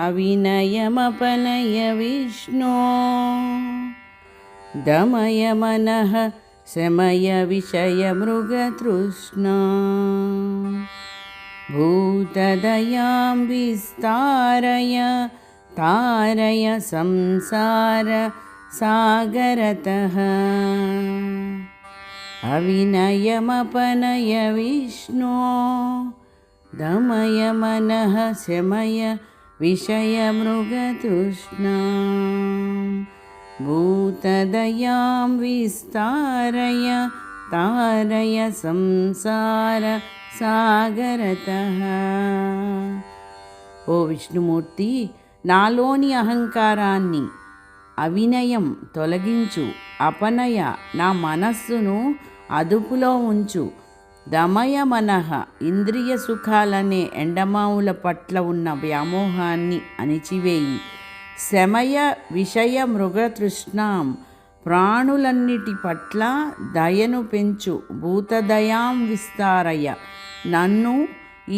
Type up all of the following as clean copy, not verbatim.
अविनयमपनय विष्णो दमय मनः शमय विषयमृगतृष्णा भूतदयां विस्तारय तारय संसार सागरतः अविनयमपनय विष्णो दमय मनः शमय विषयमृगतृष्णा भूतदयां विस्तारय तारय संसार సాగరతః. ఓ విష్ణుమూర్తి, నాలోని అహంకారాన్ని అవినయం తొలగించు, అపనయ నా మనస్సును అదుపులో ఉంచు, దమయ మనః ఇంద్రియ సుఖాలనే ఎండమావుల పట్ల ఉన్న వ్యామోహాన్ని అణిచివేయి, శమయ విషయ మృగతృష్ణాం ప్రాణులన్నిటి పట్ల దయను పెంచు, భూతదయాం విస్తారయ నన్ను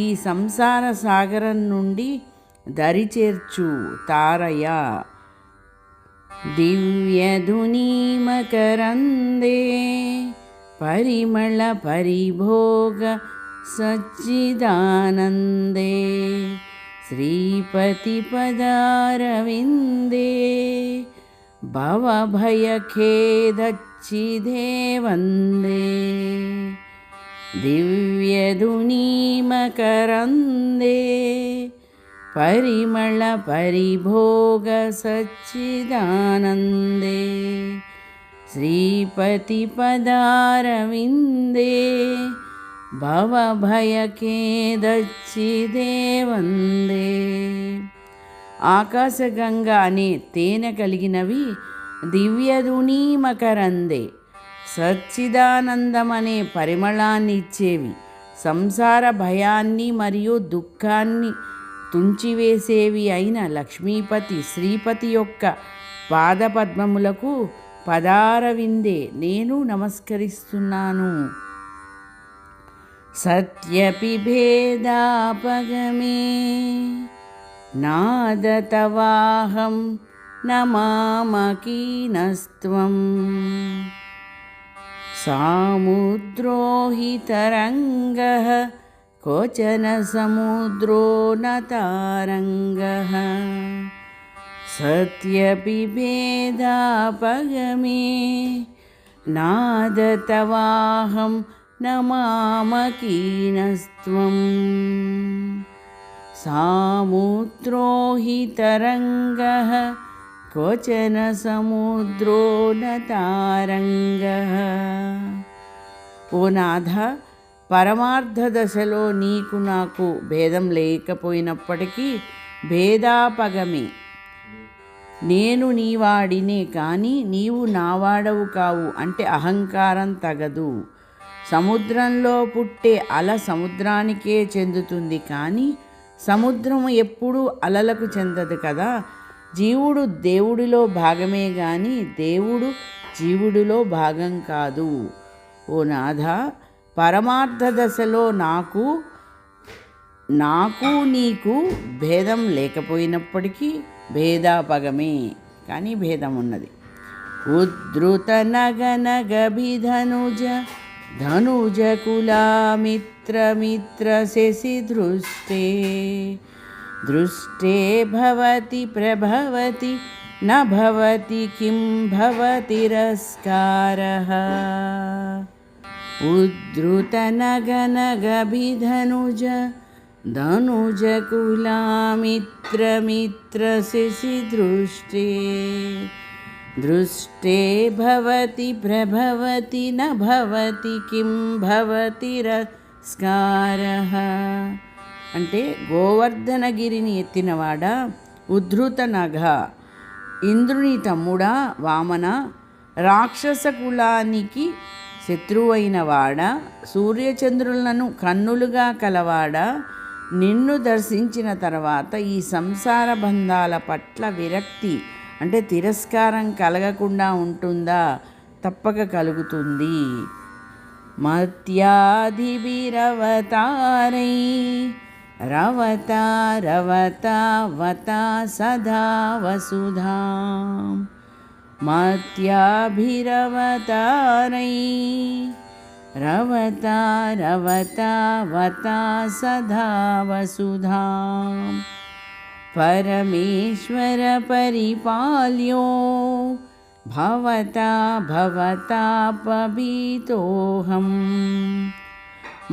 ఈ సంసార సాగరం నుండి దరిచేర్చు, తారయ. దివ్యధుని మకరందే పరిమళ పరిభోగ సచ్చిదానందే శ్రీపతి పదారవిందే భవభయఖేదచ్చిదే వందే. దివ్యధుని మకరందే పరిమళ పరిభోగ సచ్చిదానందే శ్రీపతి పదారవిందే భవభయఖేదచ్చిదే వందే. ఆకాశగంగ అనే తేనె కలిగినవి దివ్యధుని మకరందే, సచ్చిదానందమనే పరిమళాన్ని ఇచ్చేవి, సంసార భయాన్ని మరియు దుఃఖాన్ని తుంచివేసేవి అయిన లక్ష్మీపతి శ్రీపతి యొక్క పాదపద్మములకు పదారవిందే నేను నమస్కరిస్తున్నాను. సత్యపి భేదాపగమే నాదతవాహం నమామకీనస్త్వం సాముద్రో హి తరంగః క్వచన సముద్రో న తారంగః. సత్యపి భేదాపగమే నాదతవాహం నమామకీనస్త్వం సాముద్రో హి తరంగః క్వచన సముద్రో న తారంగః. ఓ నాథ, పరమార్థ దశలో నీకు నాకు భేదం లేకపోయినప్పటికీ భేదాపగమే నేను నీవాడినే కానీ నీవు నావాడవు కావు అంటే అహంకారం తగదు. సముద్రంలో పుట్టే అల సముద్రానికే చెందుతుంది కానీ సముద్రము ఎప్పుడూ అలలకు చెందదు కదా. జీవుడు దేవుడిలో భాగమే గాని దేవుడు జీవుడిలో భాగం కాదు. ఓ నాథ, పరమార్థ దశలో నాకు నీకు భేదం లేకపోయినప్పటికీ భేదాపగమే కానీ భేదం ఉన్నది. ఉద్ధృత నగనగభిధనుజ ధనుజ కులామిత్ర మిత్ర శశి దృష్టే దృష్టే భవతి ప్రభవతి న భవతి కిం భవతి తిరస్కారః. ఉద్ధృత నగనగభిధనుజ ధనుజ కులామిత్ర మిత్ర శశి దృష్టే దృష్టే భవతి ప్రభవతి న భవతి కిం భవతి తిరస్కారః. అంటే గోవర్ధనగిరిని ఎత్తినవాడా, ఉద్ధృత నగ ఇంద్రుని తమ్ముడా వామన, రాక్షస కులానికి శత్రువైన వాడా, సూర్యచంద్రులను కన్నులుగా కలవాడా, నిన్ను దర్శించిన తర్వాత ఈ సంసార బంధాల పట్ల విరక్తి అంటే తిరస్కారం కలగకుండా ఉంటుందా? తప్పక కలుగుతుంది. మత్యాధిభిరవతారై रवता रवता वता सदा वसुधां मत्याभिरवतारै रवता रवता वता सदा वसुधां परमेश्वर परिपाल्यो भवता भवतापभीतोऽहम्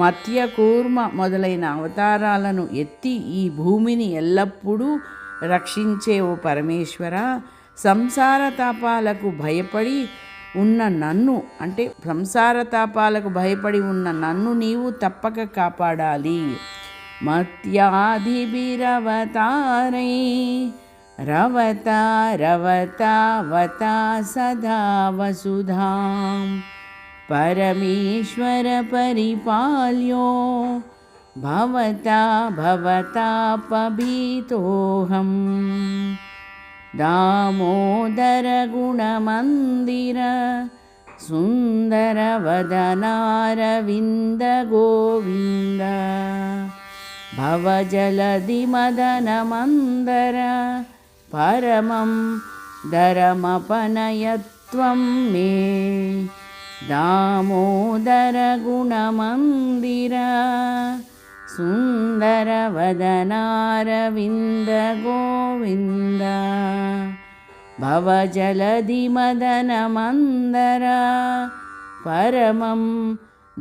మత్య కూర్మ మొదలైన అవతారాలను ఎత్తి ఈ భూమిని ఎల్లప్పుడూ రక్షించే ఓ పరమేశ్వర, సంసార తాపాలకు భయపడి ఉన్న నన్ను అంటే సంసార తాపాలకు భయపడి ఉన్న నన్ను నీవు తప్పక కాపాడాలి. మత్యాధిభిరవతారై రవతా రవతా వతా సదా వసుధాం परमेश्वर परिपाल्यो भवता भवतापभीतोऽहम् दामोदर गुणमन्दिर सुन्दरवदनारविन्द गोविन्द भवजलधिमदनमन्दर परमं दरमपनयत्वं मे दामोदर गुणमन्दिर सुन्दरवदनारविन्द गोविन्द भवजलधिमदनमन्दर परमं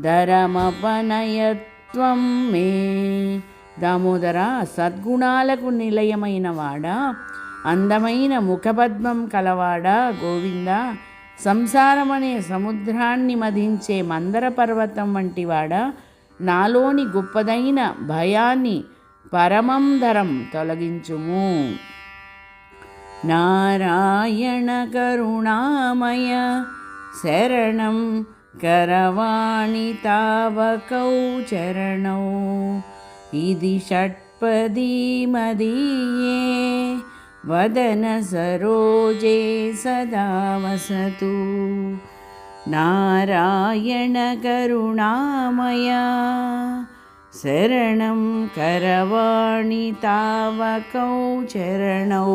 दरमपनयत्वं मे దామోదర, సద్గుణాలకు నిలయమైన వాడా, అందమైన ముఖపద్మం కలవాడా, గోవింద, సంసారమనే సముద్రాన్ని మధించే మందర పర్వతం వంటివాడా, నాలోని గొప్పదైన భయాన్ని పరమంధరం తొలగించుము. నారాయణ కరుణామయ శరణం కరవాణి తావకౌ చరణౌ ఇది షట్పదీ మదీయే వదన సరోజే సదా వసతు. నారాయణ కరుణామయ శరణం కరవాణి తావకౌ చరణౌ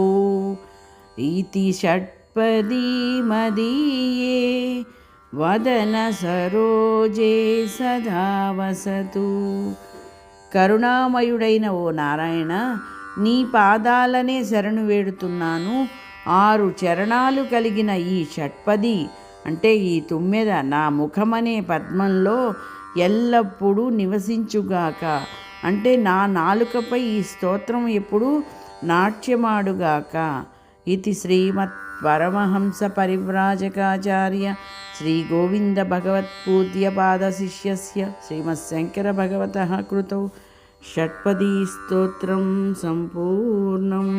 ఇతి షట్పదీ మదీయే వదన సరోజే సదా వసతు. కరుణామయుడైన ఓ నారాయణ, నీ పాదాలనే శరణు వేడుతున్నాను. 6 చరణాలు కలిగిన ఈ షట్పది అంటే ఈ తుమ్మెద నా ముఖమనే పద్మంలో ఎల్లప్పుడూ నివసించుగాక. అంటే నా నాలుకపై ఈ స్తోత్రం ఎప్పుడూ నాట్యమాడుగాక. ఇది శ్రీమత్ పరమహంస పరివ్రాజకాచార్య శ్రీ గోవింద భగవత్పూజ్య పాదశిష్యస్య శ్రీమత్శంకర భగవతః కృతౌ షట్పదీ స్తోత్రం సంపూర్ణం.